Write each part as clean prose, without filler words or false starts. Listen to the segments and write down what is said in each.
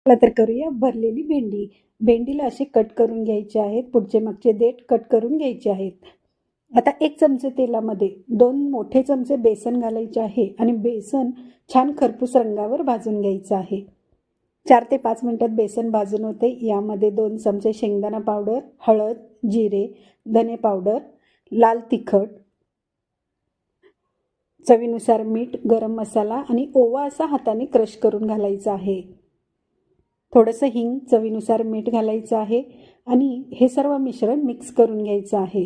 चला तर करूया भरलेली भेंडी. भेंडीला असे कट करून घ्यायचे आहेत. पुढचे मागचे देठ कट करून घ्यायचे आहेत. आता 1 चमचे तेलामध्ये 2 मोठे चमचे बेसन घालायचे आहे आणि बेसन छान खरपूस रंगावर भाजून घ्यायचं आहे. 4 ते 5 मिनिटात बेसन भाजून होते. यामध्ये 2 चमचे शेंगदाणा पावडर, हळद, जिरे, धने पावडर, लाल तिखट, चवीनुसार मीठ, गरम मसाला आणि ओवा असा हाताने क्रश करून घालायचा आहे. थोडंसं हिंग, चवीनुसार मीठ घालायचं आहे आणि हे सर्व मिश्रण मिक्स करून घ्यायचं आहे.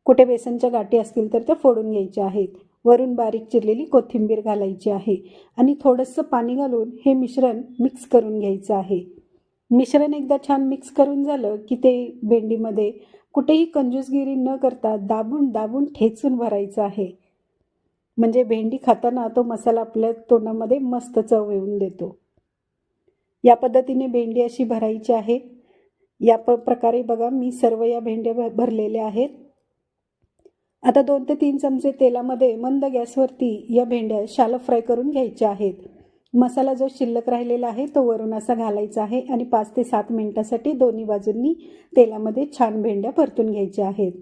कुठे बेसनच्या गाठी असतील तर त्या फोडून घ्यायच्या आहेत. वरून बारीक चिरलेली कोथिंबीर घालायची आहे आणि थोडंसं पाणी घालून हे मिश्रण मिक्स करून घ्यायचं आहे. मिश्रण एकदा छान मिक्स करून झालं की ते भेंडीमध्ये कुठेही कंजूसगिरी न करता दाबून दाबून ठेचून भरायचं आहे. म्हणजे भेंडी खाताना तो मसाला आपल्या तोंडामध्ये मस्त चव येऊन देतो. या पद्धतीने भेंडी अशी भरायची आहे. या प्रकारे बघा मी सर्व या भेंड्या भरलेल्या आहेत. आता 2 ते 3 चमचे तेलामध्ये मंद गॅसवरती या भेंड्या शॅलो फ्राय करून घ्यायच्या आहेत. मसाला जो शिल्लक राहिलेला आहे तो वरून असा घालायचा आहे आणि 5 ते 7 मिनिटासाठी दोन्ही बाजूंनी तेलामध्ये छान भेंड्या परतून घ्यायच्या आहेत.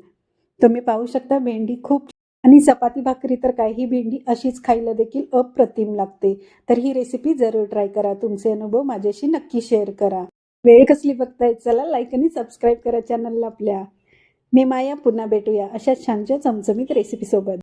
तुम्ही पाहू शकता भेंडी खूप आणि चपाती भाकरी तर काही भेंडी अशीच खायला देखील अप्रतिम लागते. तर ही रेसिपी जरूर ट्राय करा. तुमचे अनुभव माझ्याशी नक्की शेअर करा. वेळ कसली बघताय, चला लाईक आणि सबस्क्राईब करा चॅनलला आपल्या. मी माया, पुन्हा भेटूया अशाच छानच्या चमचमीत रेसिपीसोबत.